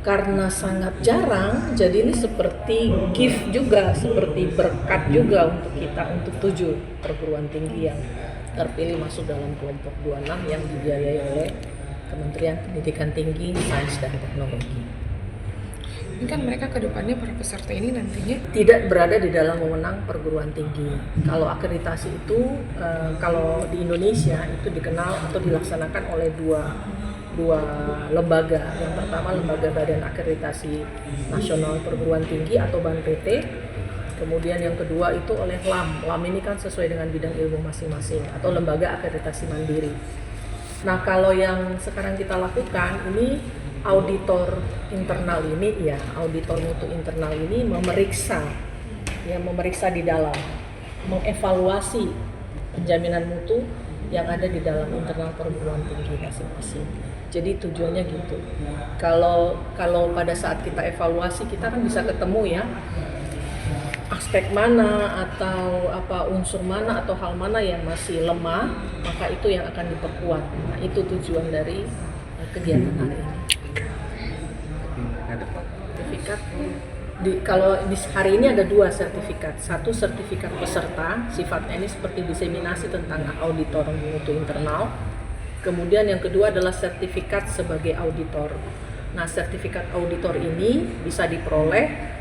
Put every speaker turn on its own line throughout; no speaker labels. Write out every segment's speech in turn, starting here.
Karena sangat jarang, jadi ini seperti gift juga, seperti berkat juga untuk kita, untuk 7 perguruan tinggi yang terpilih masuk dalam kelompok 26 yang dibiayai oleh Kementerian Pendidikan Tinggi, Sains dan Teknologi.
Ini kan mereka ke depannya para peserta ini nantinya
Tidak berada di dalam wewenang perguruan tinggi. Kalau akreditasi itu, kalau di Indonesia itu dikenal atau dilaksanakan oleh dua lembaga. Yang pertama lembaga Badan Akreditasi Nasional Perguruan Tinggi atau BANPT. Kemudian yang kedua itu oleh LAM. LAM ini kan sesuai dengan bidang ilmu masing-masing atau lembaga akreditasi mandiri. Nah, kalau yang sekarang kita lakukan ini auditor internal ini, ya auditor mutu internal ini memeriksa di dalam, mengevaluasi penjaminan mutu yang ada di dalam internal perguruan tinggi masing-masing. Jadi tujuannya gitu. Kalau pada saat kita evaluasi kita kan bisa ketemu ya aspek mana atau unsur mana atau hal mana yang masih lemah, maka itu yang akan diperkuat. Nah, itu tujuan dari kegiatan hari ini. Sertifikat kalau di hari ini ada 2 sertifikat. Satu sertifikat peserta, sifatnya ini seperti diseminasi tentang auditor mutu internal. Kemudian yang kedua adalah sertifikat sebagai auditor. Nah, sertifikat auditor ini bisa diperoleh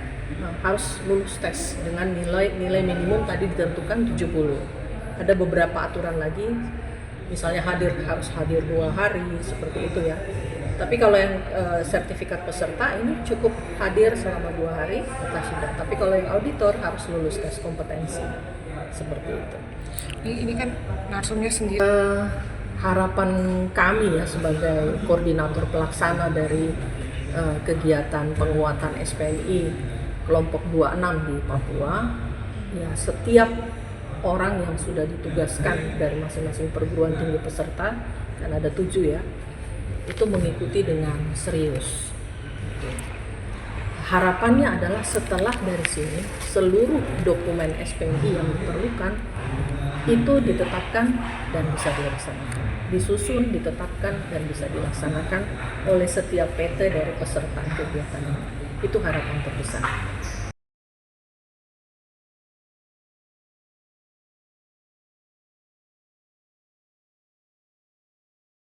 harus lulus tes dengan nilai minimum tadi ditentukan 70. Ada beberapa aturan lagi, misalnya harus hadir 2 hari seperti itu ya. Tapi kalau yang sertifikat peserta ini cukup hadir selama 2 hari kita sudah. Tapi kalau yang auditor harus lulus tes kompetensi seperti itu.
ini kan narsumnya sendiri.
Harapan kami ya sebagai koordinator pelaksana dari kegiatan penguatan SPNI kelompok 26 di Papua, ya setiap orang yang sudah ditugaskan dari masing-masing perguruan tinggi peserta, kan ada 7 ya, itu mengikuti dengan serius. Harapannya adalah setelah dari sini seluruh dokumen SPNI yang diperlukan itu ditetapkan dan bisa dilaksanakan, disusun, ditetapkan dan bisa dilaksanakan oleh setiap PT dari peserta kegiatan ini. Itu harapan terbesar.